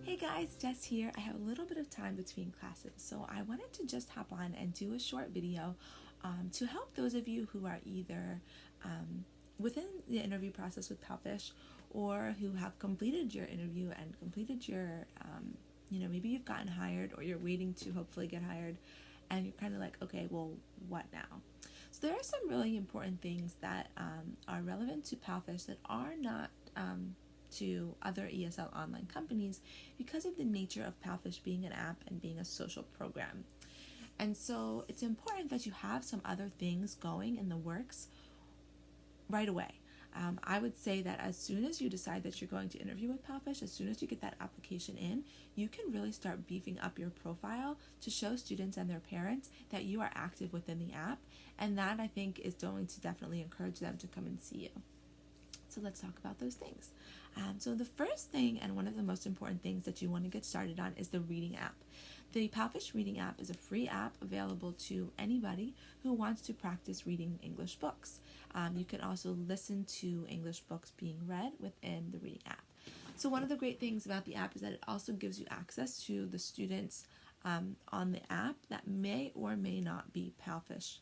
Hey guys, Jess here. I have a little bit of time between classes, so I wanted to just hop on and do a short video to help those of you who are either within the interview process with PalFish or who have completed your interview and completed your, maybe you've gotten hired or you're waiting to hopefully get hired and you're kind of like, okay, well, what now? So there are some really important things that are relevant to PalFish that are not to other ESL online companies because of the nature of PalFish being an app and being a social program. And so it's important that you have some other things going in the works right away. I would say that as soon as you decide that you're going to interview with PalFish, as soon as you get that application in, you can really start beefing up your profile to show students and their parents that you are active within the app. And that, I think, is going to definitely encourage them to come and see you. So let's talk about those things. So the first thing, and one of the most important things that you want to get started on, is the reading app. The PalFish reading app is a free app available to anybody who wants to practice reading English books. You can also listen to English books being read within the reading app. So one of the great things about the app is that it also gives you access to the students on the app that may or may not be PalFish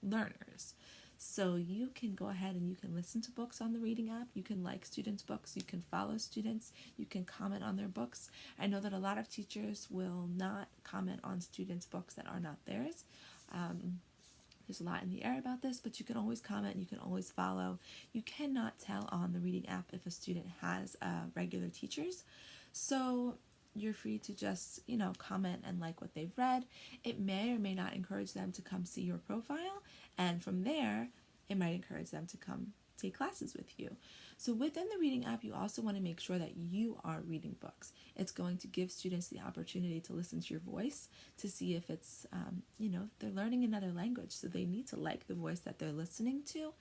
learners. So you can go ahead and you can listen to books on the reading app. You can like students' books. You can follow students. You can comment on their books. I know that a lot of teachers will not comment on students' books that are not theirs. There's a lot in the air about this, but you can always comment. You can always follow. You cannot tell on the reading app if a student has regular teachers. So you're free to just, comment and like what they've read. It may or may not encourage them to come see your profile. And from there, it might encourage them to come take classes with you. So within the reading app, you also want to make sure that you are reading books. It's going to give students the opportunity to listen to your voice, to see if it's, they're learning another language. So they need to like the voice that they're listening to.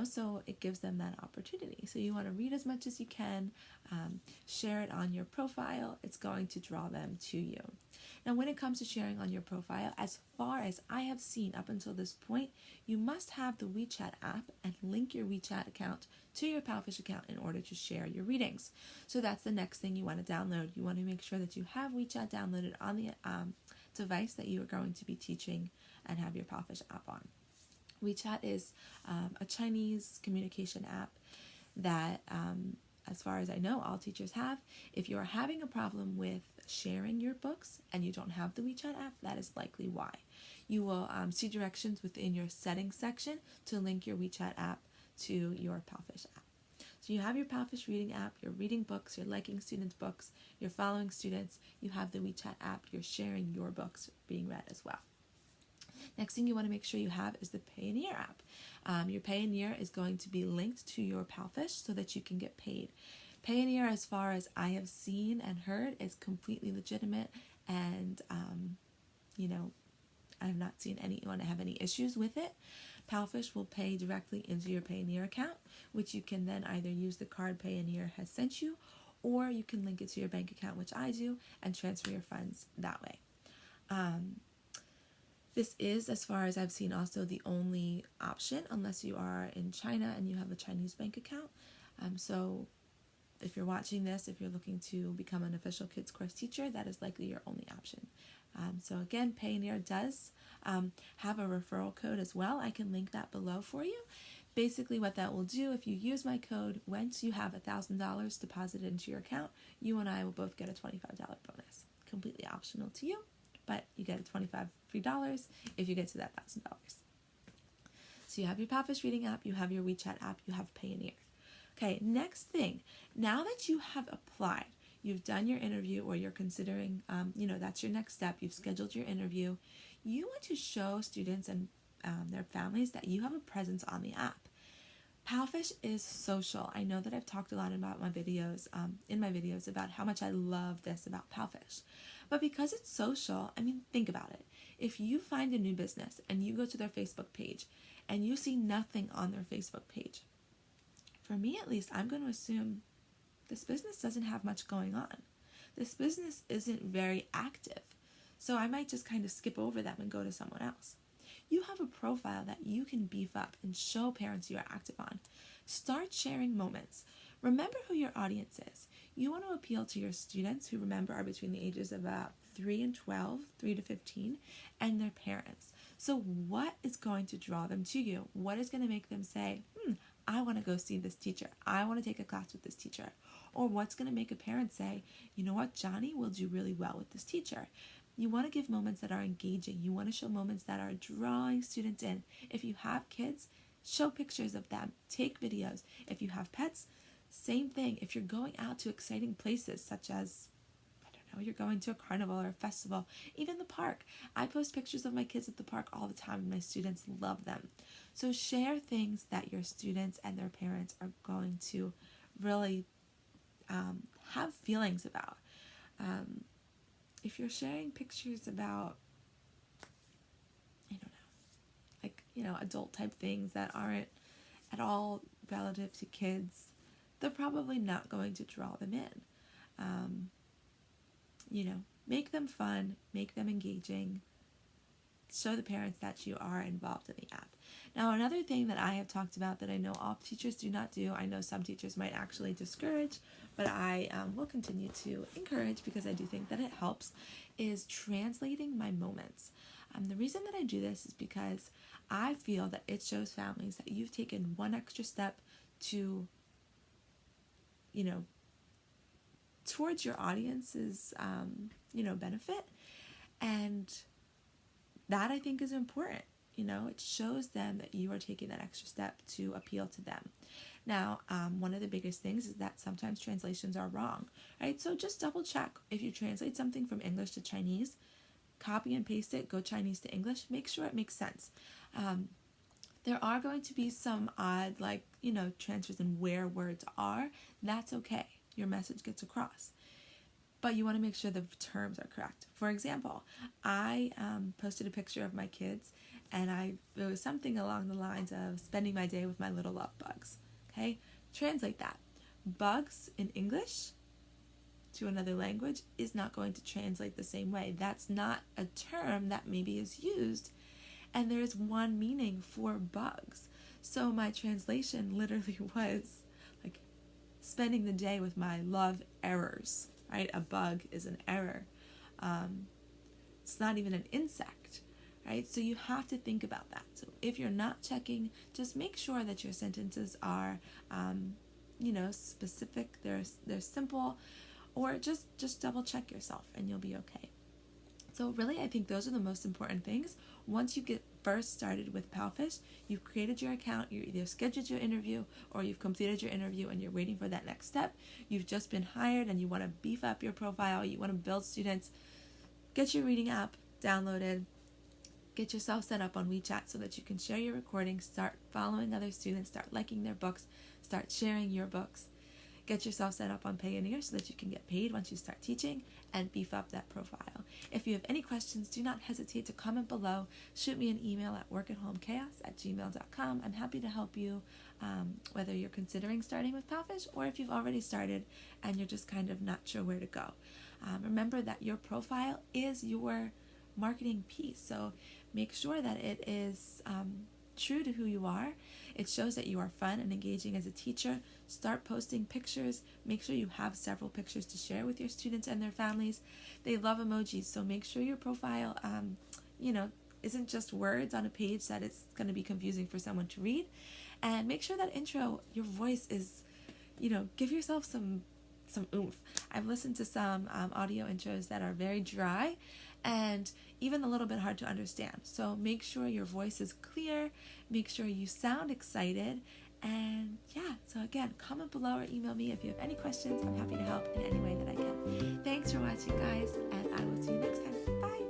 So it gives them that opportunity. So you want to read as much as you can, share it on your profile. It's going to draw them to you. Now, when it comes to sharing on your profile, as far as I have seen up until this point, you must have the WeChat app and link your WeChat account to your PalFish account in order to share your readings. So that's the next thing you want to download. You want to make sure that you have WeChat downloaded on the device that you are going to be teaching and have your PalFish app on. WeChat is a Chinese communication app that, as far as I know, all teachers have. If you're having a problem with sharing your books and you don't have the WeChat app, that is likely why. You will see directions within your settings section to link your WeChat app to your PalFish app. So you have your PalFish reading app, you're reading books, you're liking students' books, you're following students, you have the WeChat app, you're sharing your books being read as well. Next thing you want to make sure you have is the Payoneer app. Your Payoneer is going to be linked to your PalFish so that you can get paid. Payoneer, as far as I have seen and heard, is completely legitimate, and I have not seen anyone have any issues with it. PalFish will pay directly into your Payoneer account, which you can then either use the card Payoneer has sent you, or you can link it to your bank account, which I do, and transfer your funds that way. This is, as far as I've seen, also the only option unless you are in China and you have a Chinese bank account. So if you're watching this, if you're looking to become an official kids course teacher, that is likely your only option. So again, Payoneer does have a referral code as well. I can link that below for you. Basically what that will do, if you use my code, once you have $1,000 deposited into your account, you and I will both get a $25 bonus. Completely optional to you, but you get a $25 free dollars if you get to that $1,000. So you have your PalFish reading app, you have your WeChat app, you have Payoneer. Okay, next thing, now that you have applied, you've done your interview, or you're considering, that's your next step, you've scheduled your interview, you want to show students and their families that you have a presence on the app. PalFish is social. I know that I've talked a lot about my videos, in my videos, about how much I love this about PalFish. But because it's social, think about it. If you find a new business and you go to their Facebook page and you see nothing on their Facebook page, for me at least, I'm going to assume this business doesn't have much going on. This business isn't very active. So I might just kind of skip over them and go to someone else. You have a profile that you can beef up and show parents you are active on. Start sharing moments. Remember who your audience is. You want to appeal to your students, who, remember, are between the ages of about 3 and 12, 3 to 15, and their parents. So what is going to draw them to you? What is going to make them say, I want to go see this teacher. I want to take a class with this teacher. Or what's going to make a parent say, you know what, Johnny will do really well with this teacher. You want to give moments that are engaging. You want to show moments that are drawing students in. If you have kids, show pictures of them. Take videos. If you have pets, same thing. If you're going out to exciting places, such as, you're going to a carnival or a festival, even the park. I post pictures of my kids at the park all the time, and my students love them. So share things that your students and their parents are going to really have feelings about. If you're sharing pictures about, adult type things that aren't at all relative to kids, they're probably not going to draw them in. Make them fun, make them engaging, show the parents that you are involved in the app. Now, another thing that I have talked about that I know all teachers do not do, I know some teachers might actually discourage, but I will continue to encourage because I do think that it helps, is translating my moments. The reason that I do this is because I feel that it shows families that you've taken one extra step to, towards your audience's, benefit. And that, I think, is important. It shows them that you are taking that extra step to appeal to them. Now, one of the biggest things is that sometimes translations are wrong, right? So just double check. If you translate something from English to Chinese, copy and paste it, go Chinese to English, make sure it makes sense. There are going to be some odd, transfers in where words are. That's okay. Your message gets across. But you want to make sure the terms are correct. For example, I posted a picture of my kids, and it was something along the lines of spending my day with my little love bugs. Okay? Translate that. Bugs in English to another language is not going to translate the same way. That's not a term that maybe is used, and there is one meaning for bugs. So my translation literally was spending the day with my love errors, right? A bug is an error. It's not even an insect, right? So you have to think about that. So if you're not checking, just make sure that your sentences are, specific, they're simple, or just double check yourself and you'll be okay. So really, I think those are the most important things. Once you get first started with PalFish, you've created your account, you either scheduled your interview or you've completed your interview and you're waiting for that next step. You've just been hired and you want to beef up your profile, you want to build students, get your reading app downloaded, get yourself set up on WeChat so that you can share your recordings, start following other students, start liking their books, start sharing your books. Get yourself set up on Payoneer so that you can get paid once you start teaching, and beef up that profile. If you have any questions, do not hesitate to comment below. Shoot me an email at workathomechaos@gmail.com. I'm happy to help you, whether you're considering starting with PalFish or if you've already started and you're just kind of not sure where to go. Remember that your profile is your marketing piece, so make sure that it is true to who you are. It shows that you are fun and engaging as a teacher. Start posting pictures. Make sure you have several pictures to share with your students and their families. They love emojis, so make sure your profile, isn't just words on a page that it's going to be confusing for someone to read. And make sure that intro, your voice is, give yourself some oomph. I've listened to some audio intros that are very dry and even a little bit hard to understand. So make sure your voice is clear, make sure you sound excited, and so again, comment below or email me if you have any questions. I'm happy to help in any way that I can. Thanks for watching, guys, and I will see you next time. Bye!